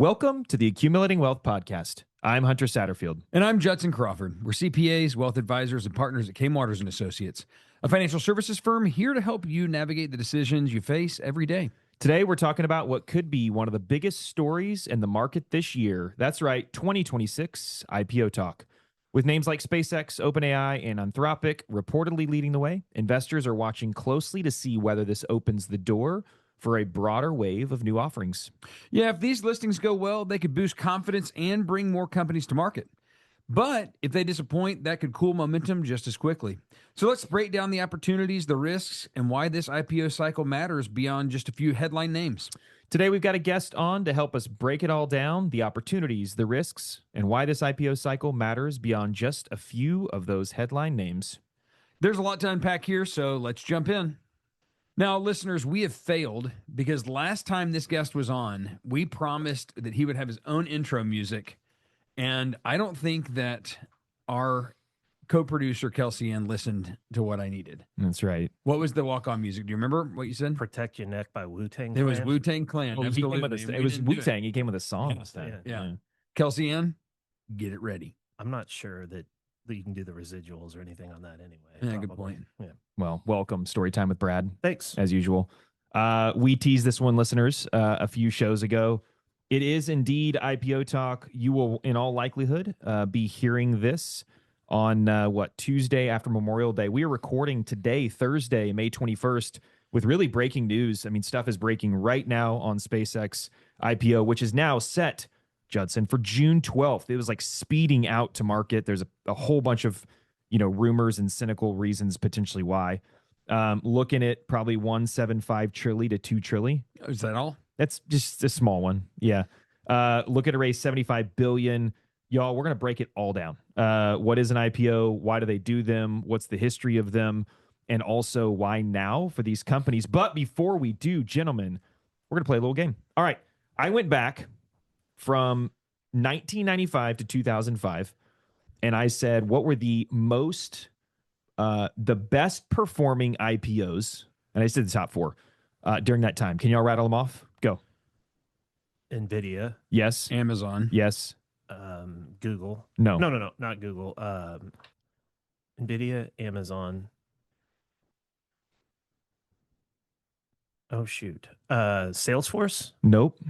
Welcome to the Accumulating Wealth Podcast. I'm Hunter Satterfield. And I'm Judson Crawford. We're CPAs, wealth advisors, and partners at Kame Waters & Associates, a financial services firm here to help you navigate the decisions you face every day. Today, we're talking about what could be one of the biggest stories in the market this year. That's right, 2026 IPO talk. With names like SpaceX, OpenAI, and Anthropic reportedly leading the way, investors are watching closely to see whether this opens the door for a broader wave of new offerings. Yeah, if these listings go well, they could boost confidence and bring more companies to market. But if they disappoint, that could cool momentum just as quickly. So let's break down the opportunities, the risks, and why this IPO cycle matters beyond just a few headline names. Today, we've got a guest on to help us break it all down, the opportunities, the risks, and why this IPO cycle matters beyond just a few of those headline names. There's a lot to unpack here, so let's jump in. Now, listeners, we have failed because last time this guest was on, we promised that he would have his own intro music, and I don't think that our co-producer, Kelsey Ann, listened to what I needed. That's right. What was the walk-on music? Do you remember what you said? Protect Your Neck by Wu-Tang It Clan. was Wu-Tang Clan. Well, Absolutely. it was Wu-Tang. He came with a song instead. Yeah. Kelsey Ann, get it ready. I'm not sure that you can do the residuals or anything on that anyway. Yeah, good point. Yeah. Well, welcome. Storytime with Brad. Thanks. As usual. We teased this one, listeners, a few shows ago. It is indeed IPO talk. You will, in all likelihood, be hearing this on, Tuesday after Memorial Day. We are recording today, Thursday, May 21st, with really breaking news. I mean, stuff is breaking right now on SpaceX IPO, which is now set, Judson, for June 12th. It was like speeding out to market. There's a whole bunch of, rumors and cynical reasons potentially why. Looking at probably 1.75 trillion to 2 trillion. Is that all? That's just a small one. Yeah. Looking to raise 75 billion. Y'all, we're going to break it all down. What is an IPO? Why do they do them? What's the history of them? And also why now for these companies? But before we do, gentlemen, we're going to play a little game. All right. I went back from 1995 to 2005, and I said, what were the best performing IPOs? And I said the top four during that time. Can y'all rattle them off? Go. NVIDIA. Yes. Amazon. Yes. Google. No. No, not Google. NVIDIA, Amazon. Oh, shoot. Salesforce? Nope.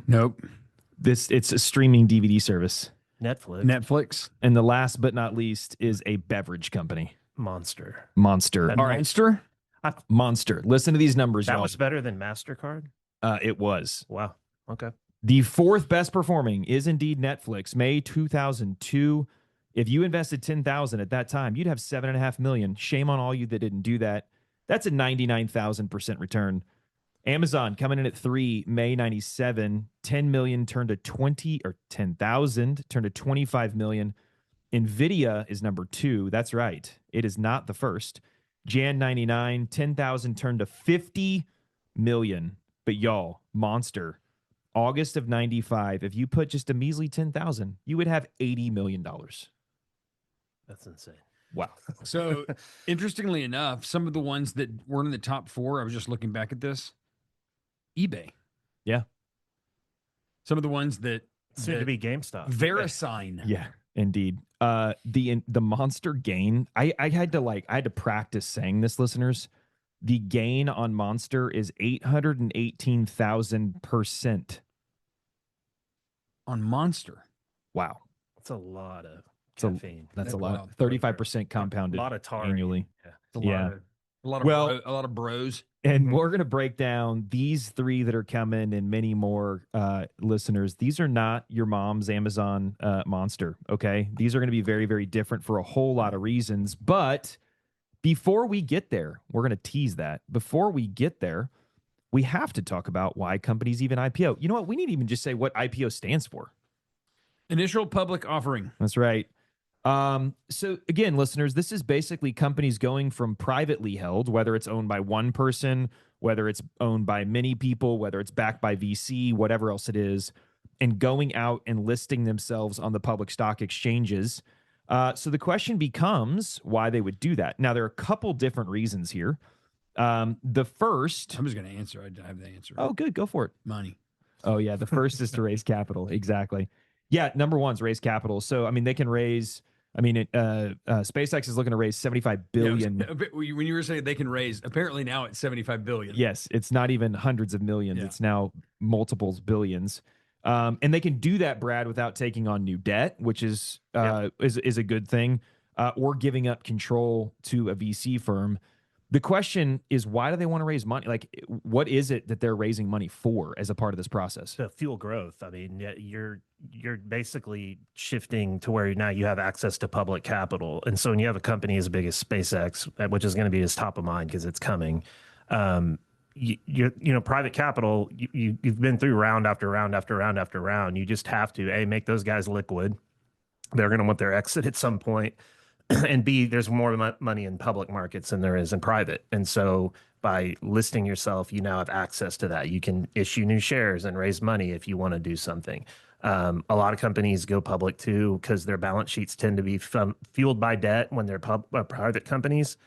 It's a streaming DVD service. Netflix. And the last but not least is a beverage company. Monster. All right. Monster? Monster. Listen to these numbers, That y'all. was better than MasterCard? It was. Wow. Okay. The fourth best performing is indeed Netflix, May 2002. If you invested $10,000 at that time, you'd have $7.5 million. Shame on all you that didn't do that. That's a 99,000% return. Amazon coming in at 3, May 97, 10 million turned to 20, or 10,000 turned to 25 million. NVIDIA is number 2. That's right. It is not the first. Jan 99, 10,000 turned to 50 million. But y'all, Monster, August of 95, if you put just a measly 10,000, you would have $80 million. That's insane. Wow. So, interestingly enough, some of the ones that weren't in the top 4, I was just looking back at this, eBay. Yeah. Some of the ones that Soon to be GameStop. VeriSign. Yeah, indeed. The Monster gain, I had to practice saying this, listeners. The gain on Monster is 818,000%. On Monster. Wow. That's a lot of So caffeine. that's a Wow. lot. 35% compounded A lot of tar annually. Yeah. A lot of bros. And we're going to break down these 3 that are coming and many more, listeners. These are not your mom's Amazon Monster, okay? These are going to be very, very different for a whole lot of reasons. But before we get there, we're going to tease that. Before we get there, we have to talk about why companies even IPO. You know what? We need to even just say what IPO stands for. Initial public offering. That's right. So again, listeners, this is basically companies going from privately held, whether it's owned by one person, whether it's owned by many people, whether it's backed by VC, whatever else it is, and going out and listing themselves on the public stock exchanges. So the question becomes why they would do that. Now, there are a couple different reasons here. The first... I'm just going to answer. I have the answer. Oh, good. Go for it. Money. Oh yeah, the first is to raise capital. Exactly. Yeah, number one's raise capital. So I mean, they can raise. I mean, SpaceX is looking to raise 75 billion. Yeah, when you were saying they can raise, apparently now it's 75 billion. Yes, it's not even hundreds of millions. Yeah. It's now multiples billions. And they can do that, Brad, without taking on new debt, which is is a good thing, or giving up control to a VC firm. The question is, why do they want to raise money? Like, what is it that they're raising money for as a part of this process? To fuel growth. I mean, you're basically shifting to where now you have access to public capital, and so when you have a company as big as SpaceX, which is going to be as top of mind because it's coming, you know, private capital. You've been through round after round after round after round. You just have to make those guys liquid. They're going to want their exit at some point. And B, there's more money in public markets than there is in private. And so by listing yourself, you now have access to that. You can issue new shares and raise money if you want to do something. A lot of companies go public too because their balance sheets tend to be fueled by debt when they're private companies.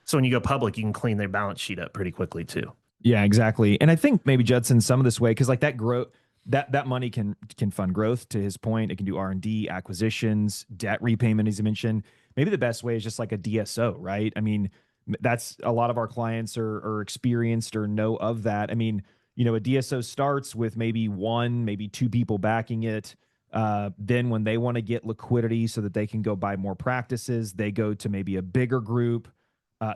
So when you go public, you can clean their balance sheet up pretty quickly too. Yeah, exactly. And I think maybe Judson, some of this way, because like that growth, that money can fund growth. To his point, it can do R&D, acquisitions, debt repayment, as you mentioned. Maybe the best way is just like a DSO, right? I mean, that's a lot of our clients are experienced or know of that. I mean, you know, a DSO starts with maybe one, maybe two people backing it. Then when they want to get liquidity so that they can go buy more practices, they go to maybe a bigger group.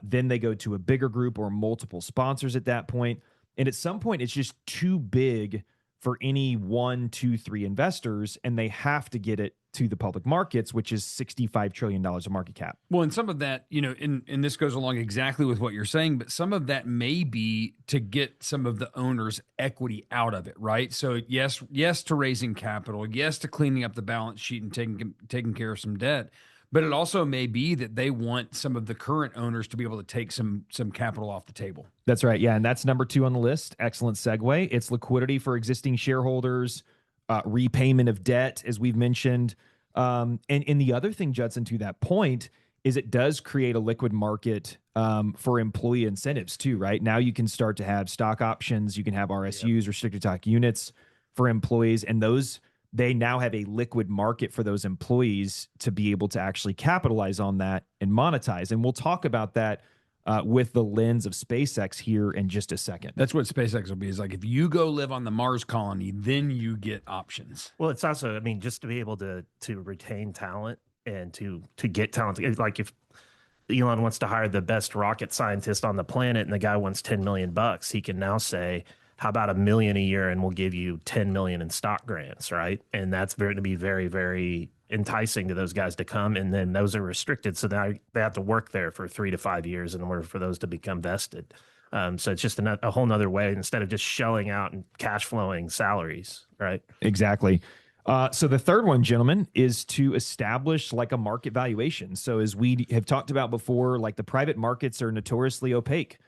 Then they go to a bigger group or multiple sponsors at that point. And at some point, it's just too big for any 1, 2, 3 investors, and they have to get it to the public markets, which is $65 trillion of market cap. Well, and some of that, you know, and this goes along exactly with what you're saying, but some of that may be to get some of the owners' equity out of it, right? So yes to raising capital, yes to cleaning up the balance sheet and taking care of some debt. But it also may be that they want some of the current owners to be able to take some capital off the table. That's right. Yeah. And that's number 2 on the list. Excellent segue. It's liquidity for existing shareholders, repayment of debt, as we've mentioned. And the other thing, Judson, to that point, is it does create a liquid market for employee incentives too, right? Now you can start to have stock options. You can have RSUs, restricted stock units for employees. And those, they now have a liquid market for those employees to be able to actually capitalize on that and monetize. And we'll talk about that with the lens of SpaceX here in just a second. That's what SpaceX will be. Is like, if you go live on the Mars colony, then you get options. Well, it's also, I mean, just to be able to retain talent and to get talent. Like if Elon wants to hire the best rocket scientist on the planet and the guy wants $10 million, he can now say, how about $1 million a year and we'll give you 10 million in stock grants, right? And that's to be very, very enticing to those guys to come. And then those are restricted, so now they have to work there for 3 to 5 years in order for those to become vested. So it's just a whole nother way instead of just shelling out and cash flowing salaries, right? Exactly. So the third one, gentlemen, is to establish like a market valuation. So as we have talked about before, like the private markets are notoriously opaque.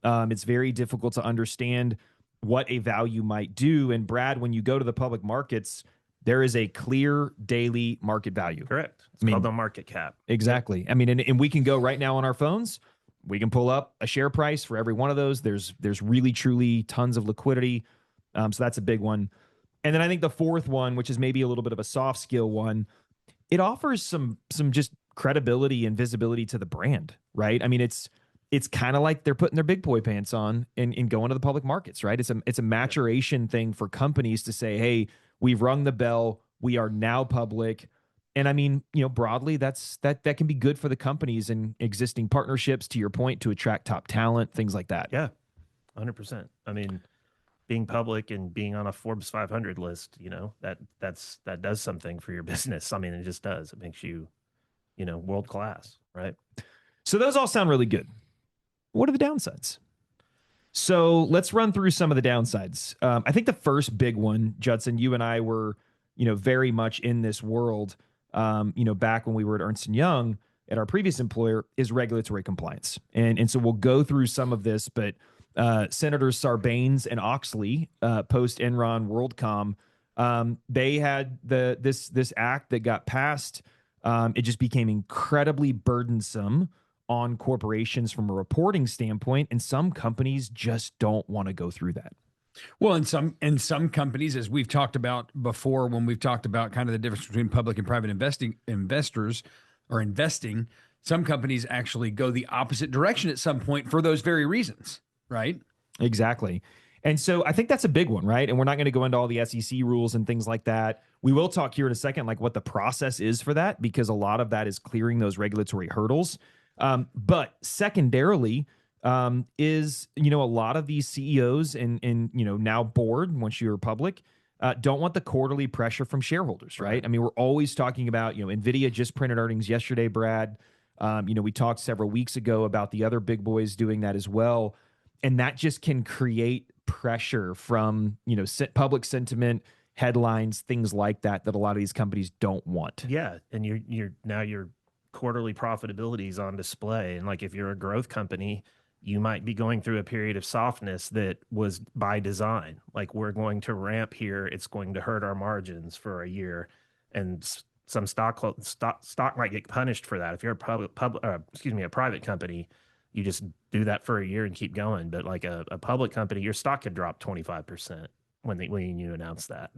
It's very difficult to understand what a value might do. And Brad, when you go to the public markets, there is a clear daily market value. Correct. It's called the market cap. Exactly. I mean, and we can go right now on our phones. We can pull up a share price for every one of those. There's really, truly tons of liquidity. So that's a big one. And then I think the fourth one, which is maybe a little bit of a soft skill one, it offers some just credibility and visibility to the brand, right? I mean, it's kind of like they're putting their big boy pants on and going to the public markets, right? It's a maturation thing for companies to say, hey, we've rung the bell. We are now public. And I mean, you know, broadly, that can be good for the companies and existing partnerships, to your point, to attract top talent, things like that. Yeah, 100%. I mean, being public and being on a Forbes 500 list, you know, that does something for your business. I mean, it just does. It makes you, you know, world class, right? So those all sound really good. What are the downsides? So let's run through some of the downsides. I think the first big one, Judson, you and I were, you know, very much in this world, you know, back when we were at Ernst & Young at our previous employer, is regulatory compliance. And so we'll go through some of this, but Senators Sarbanes and Oxley, post Enron WorldCom, they had this act that got passed. It just became incredibly burdensome on corporations from a reporting standpoint, and some companies just don't want to go through that. Well, in some companies, as we've talked about before, when we've talked about kind of the difference between public and private investors or investing, some companies actually go the opposite direction at some point for those very reasons, right? Exactly. And so I think that's a big one, right? And we're not going to go into all the SEC rules and things like that. We will talk here in a second, like what the process is for that, because a lot of that is clearing those regulatory hurdles. But secondarily, is, a lot of these CEOs and now board, once you're public, don't want the quarterly pressure from shareholders, right? I mean, we're always talking about, NVIDIA just printed earnings yesterday, Brad. We talked several weeks ago about the other big boys doing that as well. And that just can create pressure from, public sentiment, headlines, things like that a lot of these companies don't want. Yeah. And your quarterly profitability is on display. And like, if you're a growth company, you might be going through a period of softness that was by design. Like, we're going to ramp here. It's going to hurt our margins for a year. And some stock might get punished for that. If you're a private company, you just do that for a year and keep going. But like a public company, your stock could drop 25% when you announce that,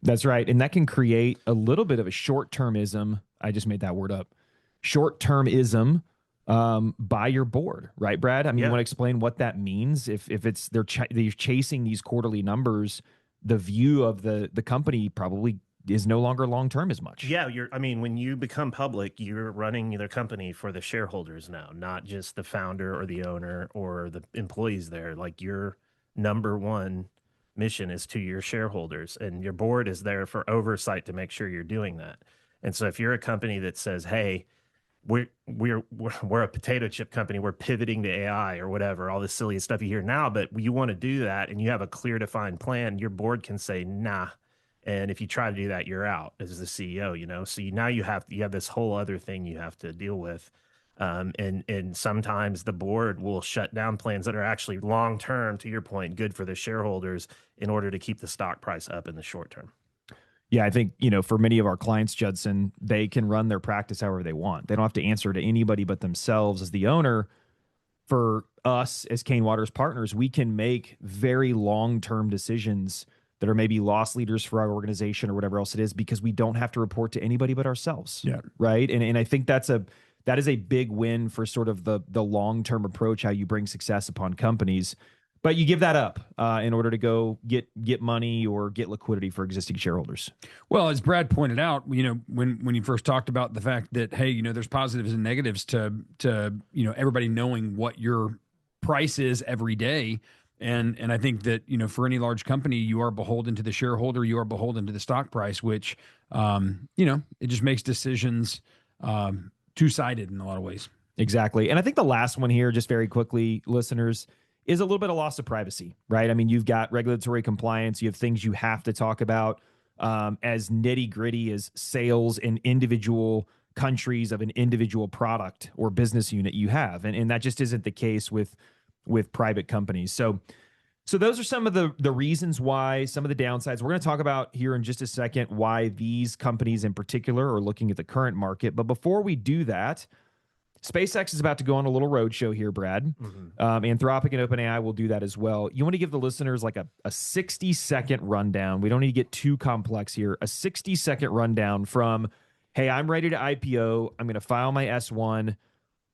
That's right. And that can create a little bit of a short-termism. I just made that word up. Short-termism by your board, right, Brad? I mean, you want to explain what that means? If it's they're chasing these quarterly numbers, the view of the company probably is no longer long-term as much. Yeah, when you become public, you're running the company for the shareholders now, not just the founder or the owner or the employees there. Like, your number one mission is to your shareholders, and your board is there for oversight to make sure you're doing that. And so if you're a company that says, hey, we're a potato chip company, we're pivoting to AI or whatever, all this silly stuff you hear now, but you want to do that and you have a clear defined plan, your board can say, nah. And if you try to do that, you're out as the CEO, So now you have this whole other thing you have to deal with. And sometimes the board will shut down plans that are actually long-term, to your point, good for the shareholders, in order to keep the stock price up in the short term. Yeah, I think, for many of our clients, Judson, they can run their practice however they want. They don't have to answer to anybody but themselves as the owner. For us as Kane Waters partners, we can make very long-term decisions that are maybe loss leaders for our organization or whatever else it is, because we don't have to report to anybody but ourselves. Yeah. Right. And I think that is a big win for sort of the long-term approach, how you bring success upon companies. But you give that up in order to go get money or get liquidity for existing shareholders. Well, as Brad pointed out, when you first talked about the fact that, hey, there's positives and negatives to everybody knowing what your price is every day. And I think that, for any large company, you are beholden to the shareholder, you are beholden to the stock price, which, it just makes decisions two-sided in a lot of ways. Exactly. And I think the last one here, just very quickly, listeners, is a little bit of loss of privacy, right? I mean, you've got regulatory compliance, you have things you have to talk about as nitty-gritty as sales in individual countries of an individual product or business unit you have. And that just isn't the case with private companies. So those are some of the reasons why, some of the downsides. We're going to talk about here in just a second why these companies in particular are looking at the current market. But before we do that, SpaceX is about to go on a little roadshow here, Brad. Mm-hmm. Anthropic and OpenAI will do that as well. You want to give the listeners like a 60-second rundown. We don't need to get too complex here. A 60-second rundown from, hey, I'm ready to IPO. I'm going to file my S1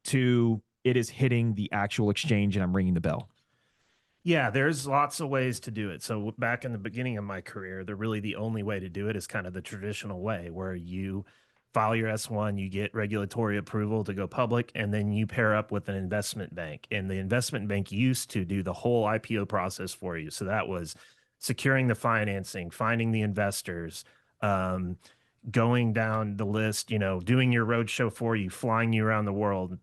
to it is hitting the actual exchange and I'm ringing the bell. Yeah, there's lots of ways to do it. So back in the beginning of my career, the only way to do it is kind of the traditional way, where you file your S1, you get regulatory approval to go public, and then you pair up with an investment bank. And the investment bank used to do the whole IPO process for you. So that was securing the financing, finding the investors, going down the list, doing your roadshow for you, flying you around the world,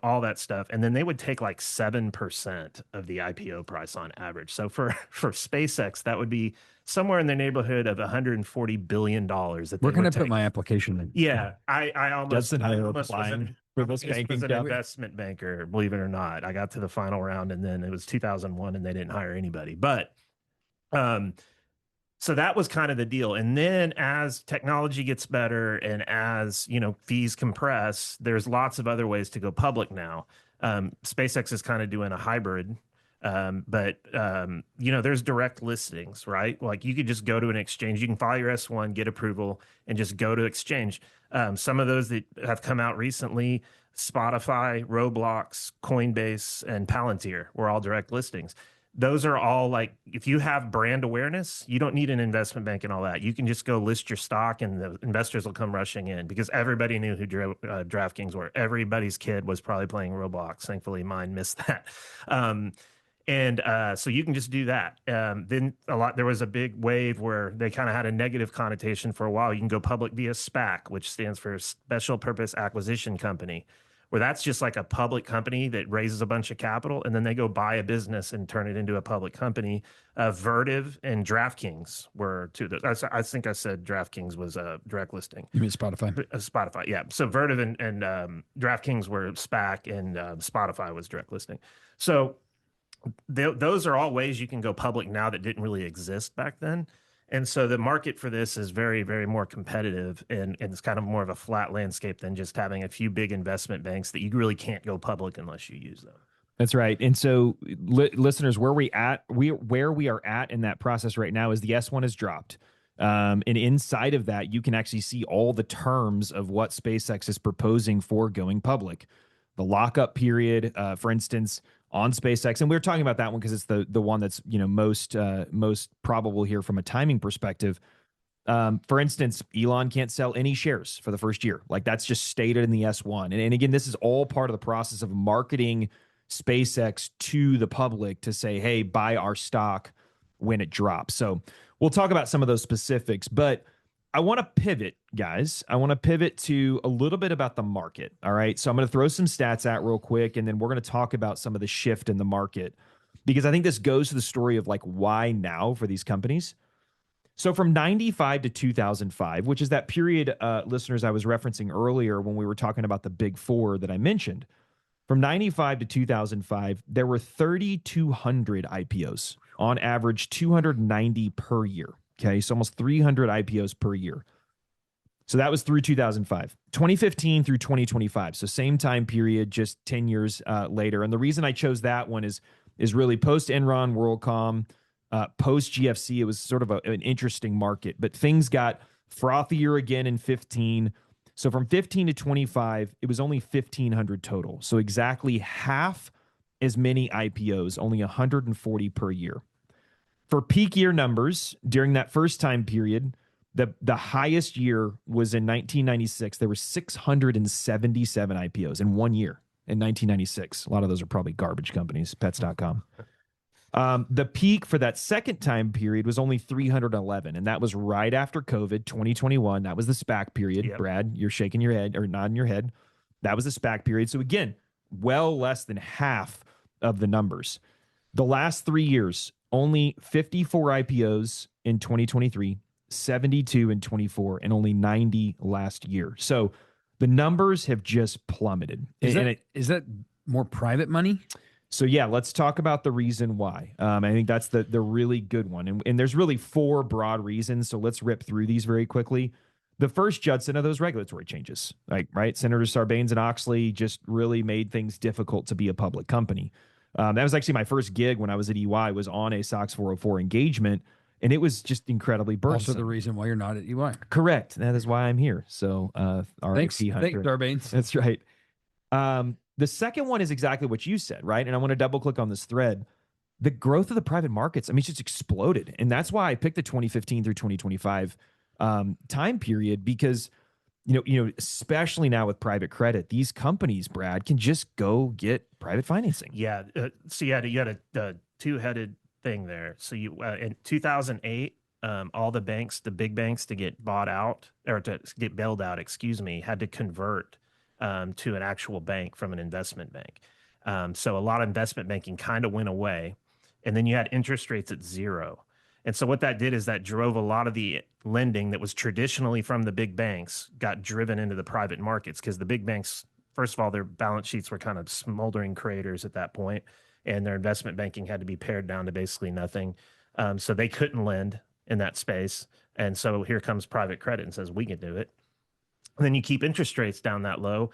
all that stuff. And then they would take like 7% of the IPO price on average. So for SpaceX, that would be somewhere in the neighborhood of $140 billion. Where can I put my application in? Yeah, I almost was an investment banker, believe it or not. I got to the final round, and then it was 2001, and they didn't hire anybody. But so that was kind of the deal. And then as technology gets better and as, fees compress, there's lots of other ways to go public now. SpaceX is kind of doing a hybrid There's direct listings, right? Like you could just go to an exchange, you can file your S1, get approval, and just go to exchange. Some of those that have come out recently, Spotify, Roblox, Coinbase, and Palantir were all direct listings. Those are all like, if you have brand awareness, you don't need an investment bank and all that. You can just go list your stock and the investors will come rushing in because everybody knew who DraftKings were. Everybody's kid was probably playing Roblox. Thankfully, mine missed that. So you can just do that. Then there was a big wave where they kind of had a negative connotation for a while. You can go public via SPAC, which stands for Special Purpose Acquisition Company, where that's just like a public company that raises a bunch of capital and then they go buy a business and turn it into a public company. Vertiv and DraftKings were two. I think I said DraftKings was a direct listing. You mean Spotify? Spotify, yeah. So Vertiv and DraftKings were SPAC and Spotify was direct listing. So those are all ways you can go public now that didn't really exist back then. And so the market for this is very, very more competitive, and it's kind of more of a flat landscape than just having a few big investment banks that you really can't go public unless you use them. That's right. And so listeners, where we are at in that process right now is the S1 has dropped. And inside of that, you can actually see all the terms of what SpaceX is proposing for going public. The lockup period, for instance, on SpaceX, and we were talking about that one because it's the one that's most probable here from a timing perspective. For instance, Elon can't sell any shares for the first year. Like that's just stated in the S1. And again, this is all part of the process of marketing SpaceX to the public to say, hey, buy our stock when it drops. So we'll talk about some of those specifics, but I want to pivot, guys. I want to pivot to a little bit about the market. All right. So I'm going to throw some stats out real quick, and then we're going to talk about some of the shift in the market, because I think this goes to the story of like why now for these companies. So from 95 to 2005, which is that period, listeners, I was referencing earlier when we were talking about the big four that I mentioned. From 95 to 2005, there were 3,200 IPOs, on average 290 per year. Okay, so almost 300 IPOs per year. So that was through 2005. 2015 through 2025. So same time period, just 10 years later. And the reason I chose that one is really post-Enron, WorldCom, post-GFC. It was sort of an interesting market, but things got frothier again in 15. So from 15 to 25, it was only 1,500 total. So exactly half as many IPOs, only 140 per year. For peak year numbers during that first time period, the highest year was in 1996. There were 677 IPOs in 1 year in 1996. A lot of those are probably garbage companies, pets.com. The peak for that second time period was only 311, and that was right after COVID, 2021. That was the SPAC period. Yep. Brad, you're shaking your head or nodding your head. That was the SPAC period. So again, well less than half of the numbers. The last 3 years, only 54 IPOs in 2023, 72 in 24, and only 90 last year. So the numbers have just plummeted. Is that more private money? So yeah, let's talk about the reason why. I think that's the really good one. And there's really four broad reasons. So let's rip through these very quickly. The first, Judson, are those regulatory changes, right? Senators Sarbanes and Oxley just really made things difficult to be a public company. That was actually my first gig when I was at EY, was on a SOX 404 engagement, and it was just incredibly burdensome. Also the reason why you're not at EY. Correct. That is why I'm here. So thanks, Sarbanes. That's right. The second one is exactly what you said, right? And I want to double click on this thread. The growth of the private markets, I mean, it's just exploded. And that's why I picked the 2015 through 2025 time period, because especially now with private credit, these companies, Brad, can just go get private financing. Yeah. So you had a two-headed thing there. So you in 2008, all the big banks to get bought out or to get bailed out, had to convert to an actual bank from an investment bank. So a lot of investment banking kind of went away, and then you had interest rates at zero. And so what that did is that drove a lot of the lending that was traditionally from the big banks got driven into the private markets, because the big banks, first of all, their balance sheets were kind of smoldering craters at that point, and their investment banking had to be pared down to basically nothing. So they couldn't lend in that space. And so here comes private credit and says, we can do it. And then you keep interest rates down that low.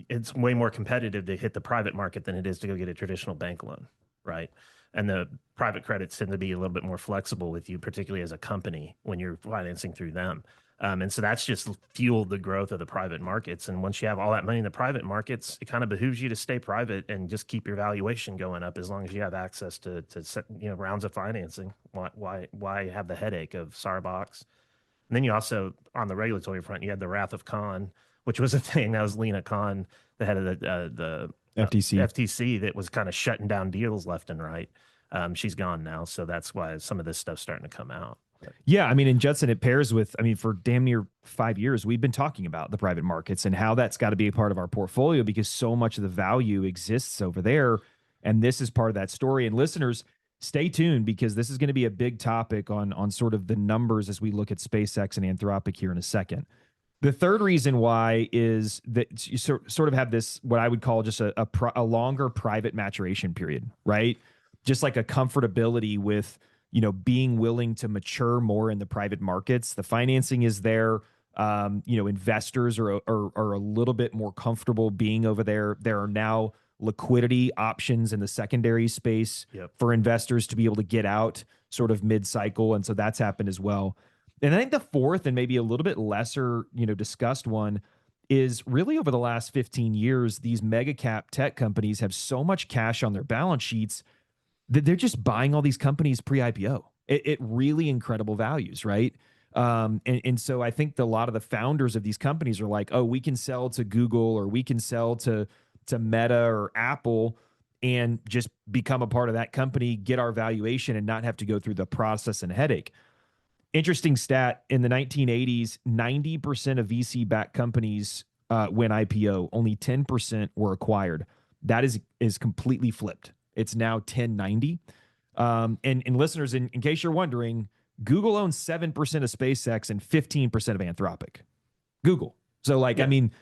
It's way more competitive to hit the private market than it is to go get a traditional bank loan. right? And the private credits tend to be a little bit more flexible with you, particularly as a company when you're financing through them. And so that's just fueled the growth of the private markets. And once you have all that money in the private markets, it kind of behooves you to stay private and just keep your valuation going up as long as you have access to rounds of financing. Why have the headache of Sarbox? And then you also, on the regulatory front, you had the wrath of Khan, which was a thing. That was Lena Khan, the head of the FTC, that was kind of shutting down deals left and right. She's gone now, so that's why some of this stuff's starting to come out. Yeah, I mean, in Judson, it pairs with, I mean, for damn near 5 years, we've been talking about the private markets and how that's got to be a part of our portfolio because so much of the value exists over there. And this is part of that story. And listeners, stay tuned because this is going to be a big topic on sort of the numbers as we look at SpaceX and Anthropic here in a second. The third reason why is that you sort of have this, what I would call just a longer private maturation period, right? Just like a comfortability with, being willing to mature more in the private markets. The financing is there. Investors are a little bit more comfortable being over there. There are now liquidity options in the secondary space for investors to be able to get out sort of mid-cycle. And so that's happened as well. And I think the fourth and maybe a little bit lesser, discussed one is really over the last 15 years, these mega cap tech companies have so much cash on their balance sheets that they're just buying all these companies pre-IPO. It really incredible values, right? And so I think a lot of the founders of these companies are like, oh, we can sell to Google or we can sell to Meta or Apple and just become a part of that company, get our valuation and not have to go through the process and headache. Interesting stat, in the 1980s, 90% of VC-backed companies went IPO. Only 10% were acquired. That is completely flipped. It's now 1090. And listeners, in case you're wondering, Google owns 7% of SpaceX and 15% of Anthropic. Google. So I mean,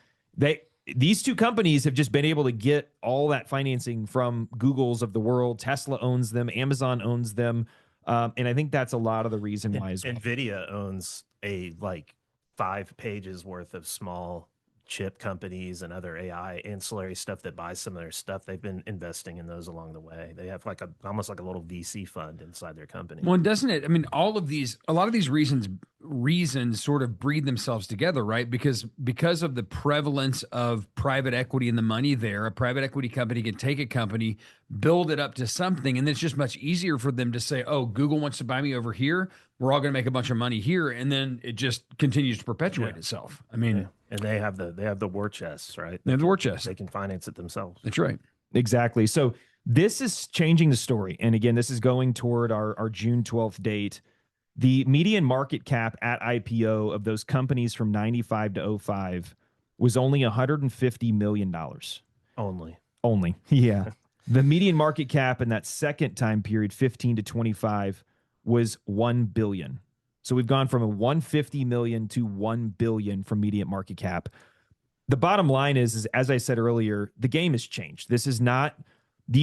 these two companies have just been able to get all that financing from Googles of the world. Tesla owns them. Amazon owns them. And I think that's a lot of the reason why as well. NVIDIA owns 5 pages worth of small chip companies and other AI ancillary stuff that buys some of their stuff. They've been investing in those along the way. They have almost like a little VC fund inside their company. Well, doesn't it? I mean, a lot of these reasons sort of breed themselves together, right? Because of the prevalence of private equity and the money there, a private equity company can take a company, build it up to something, and it's just much easier for them to say, oh, Google wants to buy me over here. We're all going to make a bunch of money here. And then it just continues to perpetuate itself. I mean, and they have the war chests, right? They have the war chests. They can finance it themselves. That's right. Exactly. So this is changing the story. And again, this is going toward our June 12th date. The median market cap at IPO of those companies from 95 to 05 was only $150 million. Only. Yeah. The median market cap in that second time period, 15 to 25, was 1 billion. So we've gone from a 150 million to 1 billion from median market cap. The bottom line is as I said earlier, the game has changed. These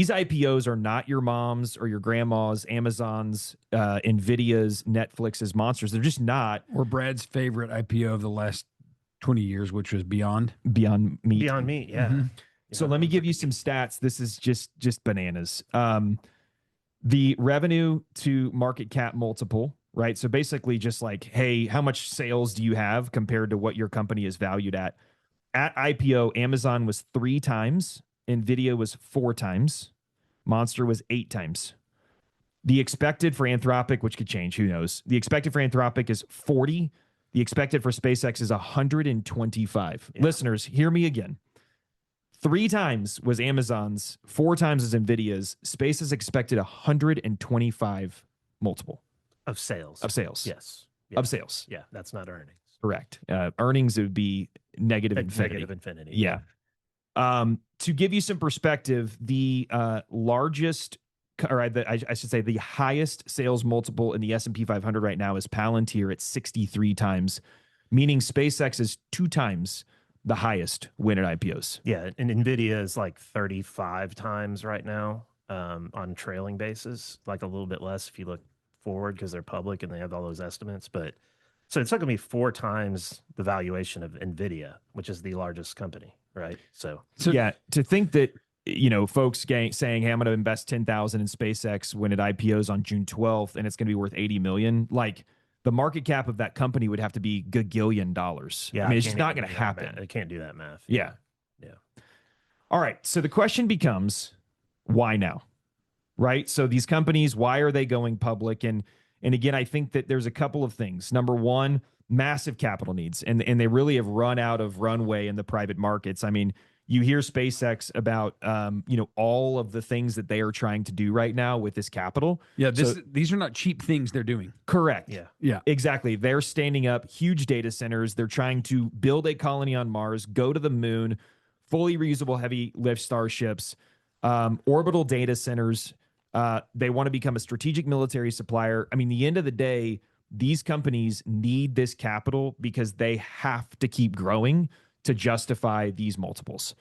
IPOs are not your mom's or your grandma's, Amazon's, Nvidia's, Netflix's monsters. They're just not. Or Brad's favorite IPO of the last 20 years, which was Beyond Meat. Beyond Meat, yeah. Mm-hmm. So let me give you some stats. This is just bananas. The revenue to market cap multiple, right? So basically just like, hey, how much sales do you have compared to what your company is valued at? At IPO, Amazon was 3 times. NVIDIA was 4 times. Monster was 8 times. The expected for Anthropic, which could change, who knows? The expected for Anthropic is 40. The expected for SpaceX is 125. Yeah. Listeners, hear me again. 3 times was Amazon's, 4 times is NVIDIA's. Space is expected 125 multiple. Of sales. Yes. Of sales. Yeah, that's not earnings. Correct. Earnings would be negative infinity. Negative infinity. Yeah. To give you some perspective, the largest, I should say the highest sales multiple in the S&P 500 right now is Palantir at 63 times, meaning SpaceX is 2 times the highest win at IPOs. Yeah, and NVIDIA is like 35 times right now on trailing basis, like a little bit less if you look forward because they're public and they have all those estimates. But so it's going to be 4 times the valuation of NVIDIA, which is the largest company, right? So yeah, to think that folks saying, hey, I'm going to invest 10,000 in SpaceX when it IPOs on June 12th and it's going to be worth 80 million. Like, the market cap of that company would have to be gagillion dollars. Yeah, I mean, it's just not going to happen. I can't do that math. Yeah. Yeah. All right. So the question becomes, why now? Right? So these companies, why are they going public? And again, I think that there's a couple of things. Number one, massive capital needs, and they really have run out of runway in the private markets. I mean, you hear SpaceX about all of the things that they are trying to do right now with this capital. Yeah, these are not cheap things they're doing. Correct. Yeah, exactly. They're standing up huge data centers. They're trying to build a colony on Mars, go to the moon, fully reusable heavy lift starships, orbital data centers. They want to become a strategic military supplier. I mean, the end of the day, these companies need this capital because they have to keep growing to justify these multiples.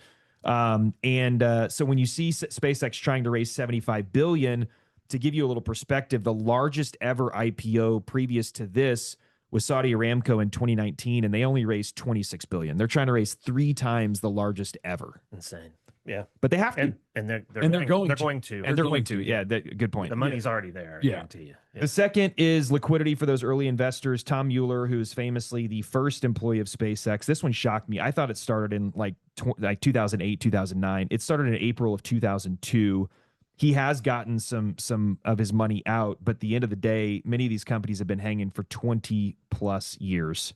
So when you see SpaceX trying to raise $75 billion, to give you a little perspective, the largest ever IPO previous to this was Saudi Aramco in 2019, and they only raised $26 billion. They're trying to raise 3 times the largest ever. Insane. Yeah. But they have to. And they're going to. Yeah, good point. The money's already there. I guarantee you. Yeah. The second is liquidity for those early investors. Tom Mueller, who's famously the first employee of SpaceX. This one shocked me. I thought it started in like 2008, 2009. It started in April of 2002. He has gotten some of his money out, but at the end of the day, many of these companies have been hanging for 20 plus years.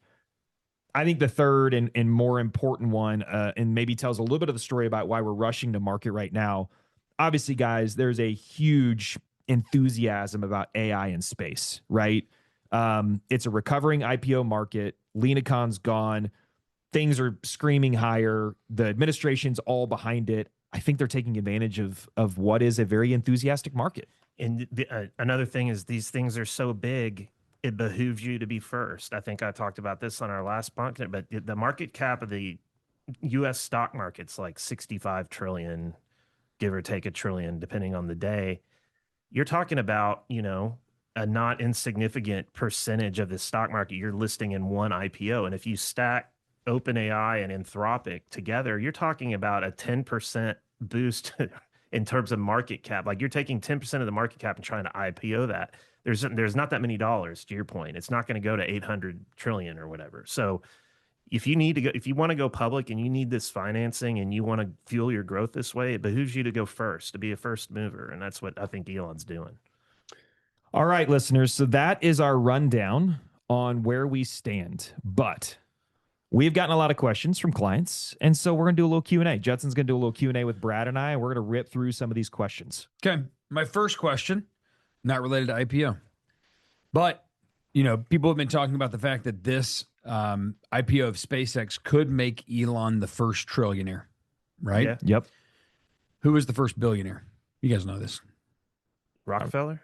I think the third and more important one, and maybe tells a little bit of the story about why we're rushing to market right now. Obviously, guys, there's a huge enthusiasm about AI in space, right? It's a recovering IPO market. Lena Khan's gone. Things are screaming higher. The administration's all behind it. I think they're taking advantage of what is a very enthusiastic market. And another thing is, these things are so big, it behooves you to be first. I think I talked about this on our last podcast, but the market cap of the U.S. stock market's like 65 trillion, give or take a trillion, depending on the day. You're talking about, a not insignificant percentage of the stock market you're listing in one IPO. And if you stack OpenAI and Anthropic together, you're talking about a 10% boost in terms of market cap. Like, you're taking 10% of the market cap and trying to IPO that. There's not that many dollars, to your point. It's not going to go to 800 trillion or whatever. So if you want to go public and you need this financing and you want to fuel your growth this way, it behooves you to go first, to be a first mover. And that's what I think Elon's doing. All right, listeners. So that is our rundown on where we stand. But we've gotten a lot of questions from clients, and so we're going to do a little Q&A. Judson's going to do a little Q&A with Brad and I, and we're going to rip through some of these questions. Okay. My first question, not related to IPO, but, people have been talking about the fact that this IPO of SpaceX could make Elon the first trillionaire, right? Yeah. Yep. Who was the first billionaire? You guys know this. Rockefeller?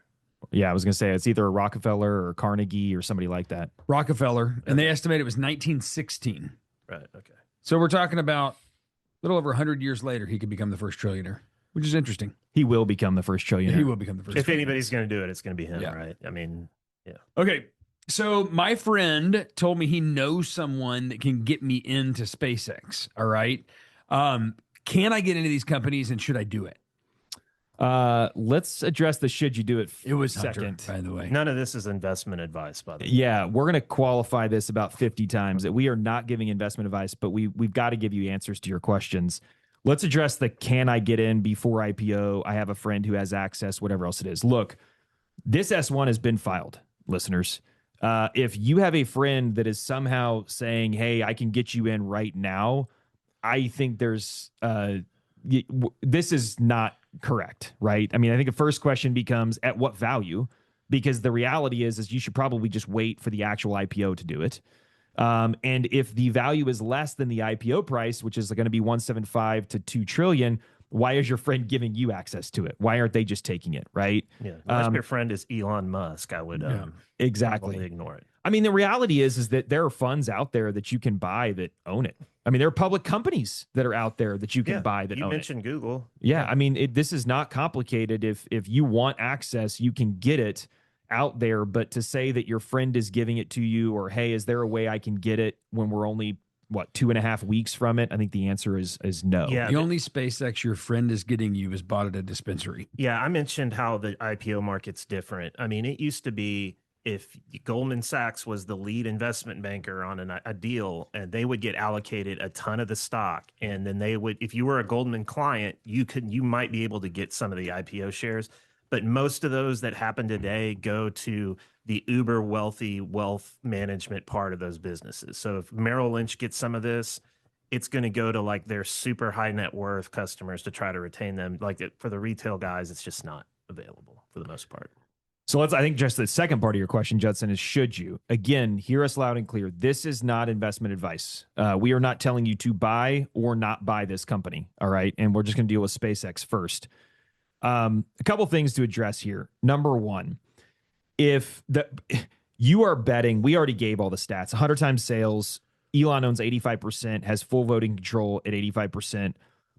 Yeah, I was going to say it's either a Rockefeller or Carnegie or somebody like that. Rockefeller, and they estimate it was 1916. Right, okay. So we're talking about a little over 100 years later, he could become the first trillionaire, which is interesting. He will become the first trillionaire. He will become the first. If anybody's going to do it, it's going to be him, Yeah. right? I mean, yeah. Okay. So my friend told me he knows someone that can get me into SpaceX. All right. Can I get into these companies, and should I do it? Let's address the should you do it. It was second, Hunter, by the way. None of this is investment advice, by the way. Yeah, we're going to qualify this about 50 times that we are not giving investment advice, but we've got to give you answers to your questions. Let's address the can I get in before IPO? I have a friend who has access, whatever else it is. Look, this S1 has been filed, listeners. If you have a friend that is somehow saying, hey, I can get you in right now, I think this is not correct, right? I mean, I think the first question becomes at what value? Because the reality is you should probably just wait for the actual IPO to do it. And if the value is less than the IPO price, which is going to be 175 to 2 trillion, why is your friend giving you access to it? Why aren't they just taking it, right? Yeah. Unless your friend is Elon Musk, I would exactly ignore it. I mean, the reality is that there are funds out there that you can buy that own it. I mean, there are public companies that are out there that you can buy that own it. You mentioned Google. Yeah, I mean, this is not complicated. If you want access, you can get it out there. But to say that your friend is giving it to you, or hey, is there a way I can get it when we're only what, 2.5 weeks from it? I think the answer is no. Yeah. The only SpaceX your friend is getting you is bought at a dispensary. Yeah, I mentioned how the IPO market's different. I mean, it used to be if Goldman Sachs was the lead investment banker on a deal, and they would get allocated a ton of the stock, and then they would, if you were a Goldman client, you might be able to get some of the IPO shares. But most of those that happen today go to the uber wealthy wealth management part of those businesses. So if Merrill Lynch gets some of this, it's going to go to like their super high net worth customers to try to retain them. Like for the retail guys, it's just not available for the most part. So I think just the second part of your question, Judson, is should you? Again, hear us loud and clear. This is not investment advice. We are not telling you to buy or not buy this company. All right. And we're just going to deal with SpaceX first. A couple things to address here. Number one, if you are betting, we already gave all the stats, 100 times sales, Elon owns 85%, has full voting control at 85%.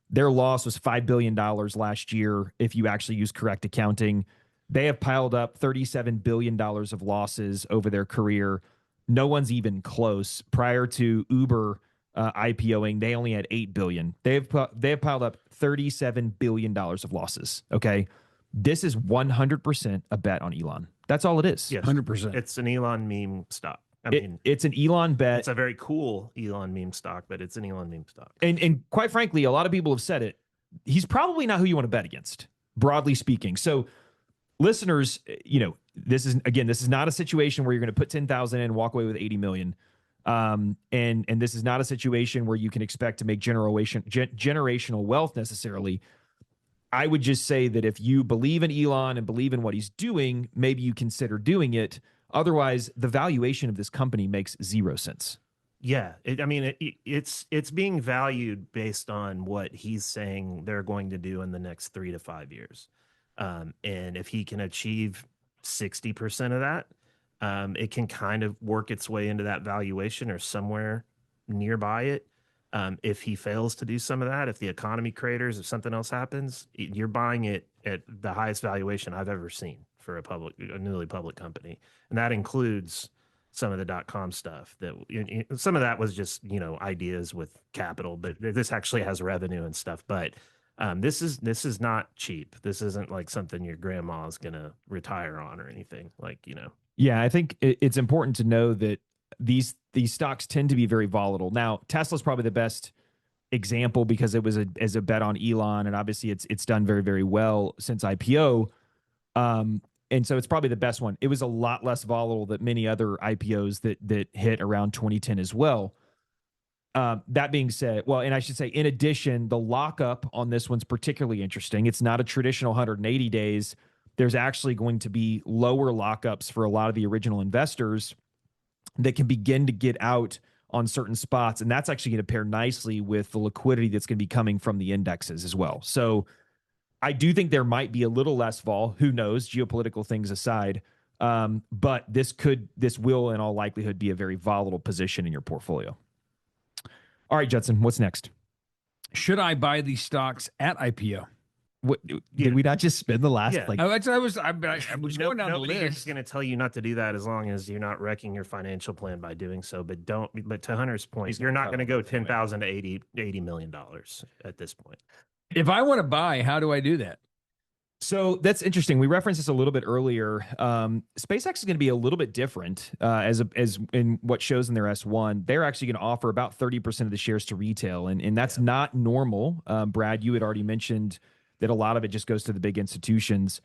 Their loss was $5 billion last year if you actually use correct accounting. They have piled up $37 billion of losses over their career. No one's even close. Prior to Uber IPOing, they only had $8 billion. They have piled up $37 billion of losses. Okay. This is 100% a bet on Elon. That's all it is. Yes, 100%. It's an Elon meme stock. I mean, it's an Elon bet. it's a very cool Elon meme stock, but it's an Elon meme stock. And quite frankly, a lot of people have said it. He's probably not who you want to bet against, broadly speaking. So listeners, this is not a situation where you're going to put 10,000 in and walk away with 80 million. And this is not a situation where you can expect to make generational wealth necessarily. I would just say that if you believe in Elon and believe in what he's doing, maybe you consider doing it. Otherwise, the valuation of this company makes zero sense. Yeah, it's being valued based on what he's saying they're going to do in the next 3 to 5 years. And if he can achieve 60% of that, it can kind of work its way into that valuation or somewhere nearby it. If he fails to do some of that, if the economy craters, if something else happens, you're buying it at the highest valuation I've ever seen for a newly public company. And that includes some of the .com stuff some of that was just, ideas with capital, but this actually has revenue and stuff. But this is not cheap. This isn't like something your grandma is going to retire on or anything Yeah, I think it's important to know that these stocks tend to be very volatile. Now, Tesla's probably the best example because it was as a bet on Elon, and obviously it's done very, very well since IPO. And so it's probably the best one. It was a lot less volatile than many other IPOs that hit around 2010 as well. That being said, and I should say, in addition, the lockup on this one's particularly interesting. It's not a traditional 180 days. There's actually going to be lower lockups for a lot of the original investors that can begin to get out on certain spots. And that's actually going to pair nicely with the liquidity that's going to be coming from the indexes as well. So I do think there might be a little less vol. Who knows, geopolitical things aside. But this will in all likelihood be a very volatile position in your portfolio. All right, Judson, what's next? Should I buy these stocks at IPO? Did we not just spend the last I was going down the Nobody is list. going to tell you not to do that as long as you're not wrecking your financial plan by doing so. But to Hunter's point, you're not going to go 10,000 to $80 million at this point. If I want to buy, how do I do that? So that's interesting. We referenced this a little bit earlier. SpaceX is going to be a little bit different as in what shows in their S1. They're actually going to offer about 30% of the shares to retail, and that's not normal. Brad, you had already mentioned that a lot of it just goes to the big institutions.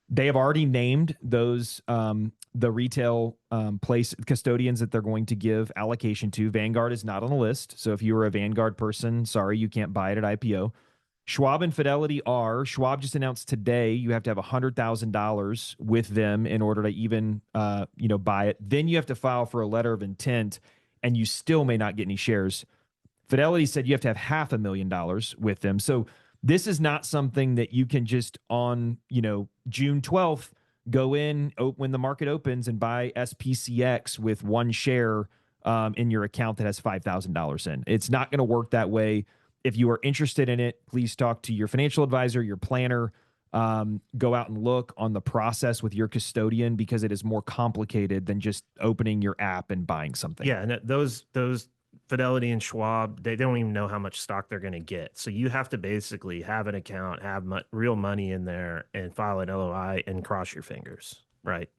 They have already named those the retail place custodians that they're going to give allocation to. Vanguard is not on the list, so if you were a Vanguard person, sorry, you can't buy it at IPO. Schwab and Fidelity are. Schwab just announced today you have to have $100,000 with them in order to even buy it. Then you have to file for a letter of intent, and you still may not get any shares. Fidelity said you have to have $500,000 with them. So this is not something that you can just on June 12th go in when the market opens and buy SPCX with one share in your account that has $5,000 in. It's not going to work that way. If you are interested in it, please talk to your financial advisor, your planner. Go out and look on the process with your custodian because it is more complicated than just opening your app and buying something. Yeah, and those Fidelity and Schwab, they don't even know how much stock they're going to get. So you have to basically have an account, have real money in there, and file an LOI and cross your fingers, right?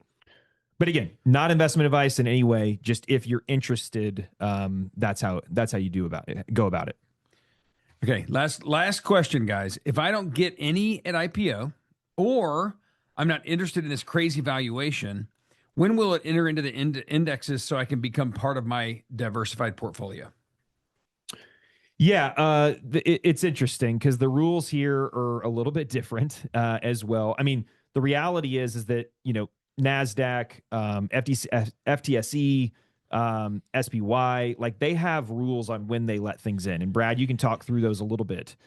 But again, not investment advice in any way. Just if you're interested, that's how you go about it. Okay, last question, guys. If I don't get any at IPO, or I'm not interested in this crazy valuation, when will it enter into the indexes so I can become part of my diversified portfolio? Yeah, it's interesting because the rules here are a little bit different as well. I mean, the reality is that, NASDAQ, FTSE, SPY, like they have rules on when they let things in. And Brad, you can talk through those a little bit.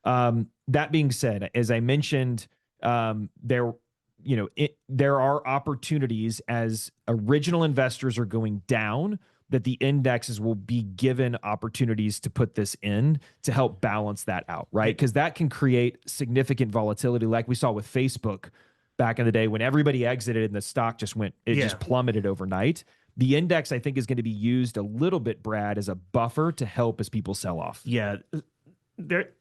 That being said, as I mentioned, there are opportunities as original investors are going down that the indexes will be given opportunities to put this in to help balance that out, right? Because that can create significant volatility like we saw with Facebook back in the day when everybody exited and the stock just just plummeted overnight. The index, I think, is going to be used a little bit, Brad, as a buffer to help as people sell off. Yeah.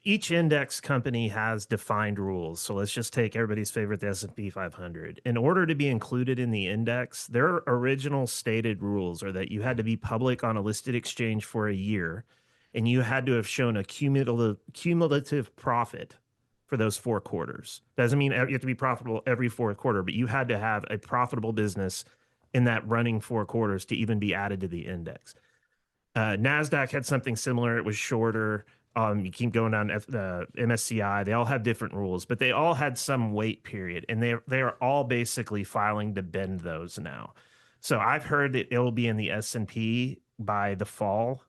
Each index company has defined rules. So let's just take everybody's favorite, the S&P 500. In order to be included in the index, their original stated rules are that you had to be public on a listed exchange for a year, and you had to have shown a cumulative profit for those 4 quarters. Doesn't mean you have to be profitable every 4th quarter, but you had to have a profitable business in that running 4 quarters to even be added to the index. NASDAQ had something similar. It was shorter. You keep going down the MSCI. They all have different rules, but they all had some wait period, and they are all basically filing to bend those now. So I've heard that it will be in the S&P by the fall.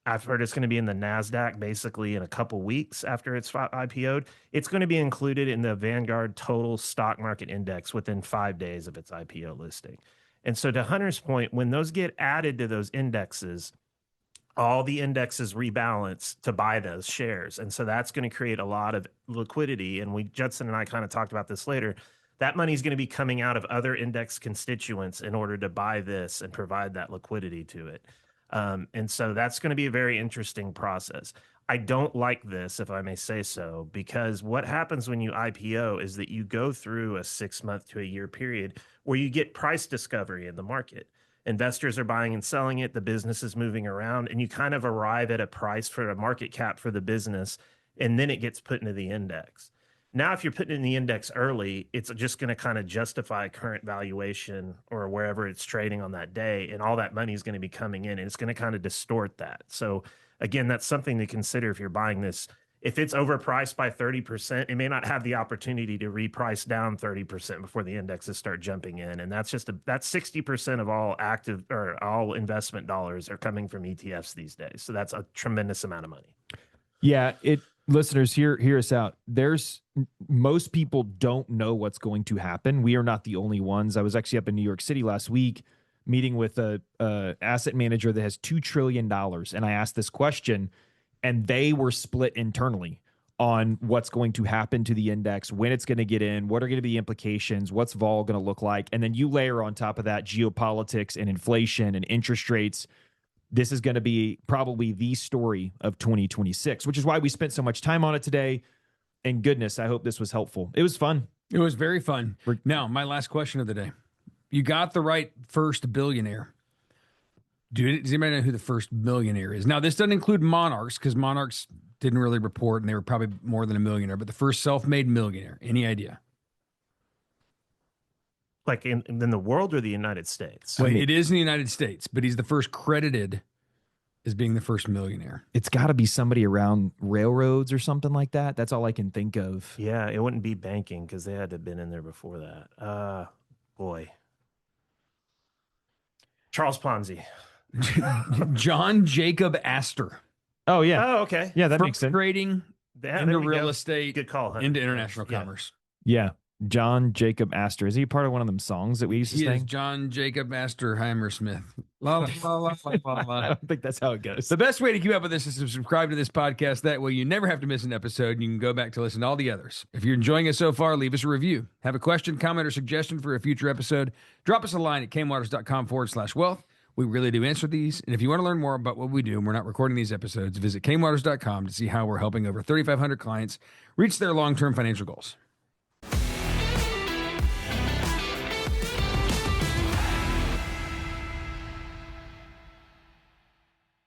I've heard it's going to be in the NASDAQ basically in a couple weeks after it's IPO'd. It's going to be included in the Vanguard Total Stock Market Index within 5 days of its IPO listing. And so to Hunter's point, when those get added to those indexes, all the indexes rebalance to buy those shares. And so that's going to create a lot of liquidity. And Judson and I kind of talked about this later. That money is going to be coming out of other index constituents in order to buy this and provide that liquidity to it. And so that's going to be a very interesting process. I don't like this, if I may say so, because what happens when you IPO is that you go through a 6-month to a year period where you get price discovery in the market. Investors are buying and selling it. The business is moving around, and you kind of arrive at a price for a market cap for the business, and then it gets put into the index. Now, if you're putting it in the index early, it's just going to kind of justify current valuation or wherever it's trading on that day, and all that money is going to be coming in, and it's going to kind of distort that. So again, that's something to consider if you're buying this. If it's overpriced by 30%, it may not have the opportunity to reprice down 30% before the indexes start jumping in. And that's 60% of all active or all investment dollars are coming from ETFs these days. So that's a tremendous amount of money. Yeah, listeners, hear us out. Most people don't know what's going to happen. We are not the only ones. I was actually up in New York City last week meeting with a asset manager that has $2 trillion. And I asked this question, and they were split internally on what's going to happen to the index, when it's going to get in, what are going to be the implications, what's vol going to look like. And then you layer on top of that geopolitics and inflation and interest rates. This is going to be probably the story of 2026, which is why we spent so much time on it today. And goodness, I hope this was helpful. It was fun. It was very fun. Now, my last question of the day. You got the right first billionaire. Does anybody know who the first millionaire is? Now, this doesn't include monarchs because monarchs didn't really report and they were probably more than a millionaire, but the first self-made millionaire. Any idea? Like in the world or the United States? Well, it is in the United States, but he's the first credited as being the first millionaire. It's got to be somebody around railroads or something like that. That's all I can think of. Yeah, it wouldn't be banking because they had to have been in there before that. Boy. Charles Ponzi. John Jacob Astor. Oh, yeah. Oh, okay. Yeah, that makes sense. Trading into real estate, good call, Hunter. into international commerce. Yeah. John Jacob Astor. Is he part of one of them songs that we used to sing? He is John Jacob Astor Heimer-Smith. La, la, la, la, la, la. I don't think that's how it goes. The best way to keep up with this is to subscribe to this podcast. That way you never have to miss an episode and you can go back to listen to all the others. If you're enjoying it so far, leave us a review. Have a question, comment, or suggestion for a future episode? Drop us a line at kmwaters.com/wealth. We really do answer these. And if you want to learn more about what we do, and we're not recording these episodes, visit canewaters.com to see how we're helping over 3,500 clients reach their long-term financial goals.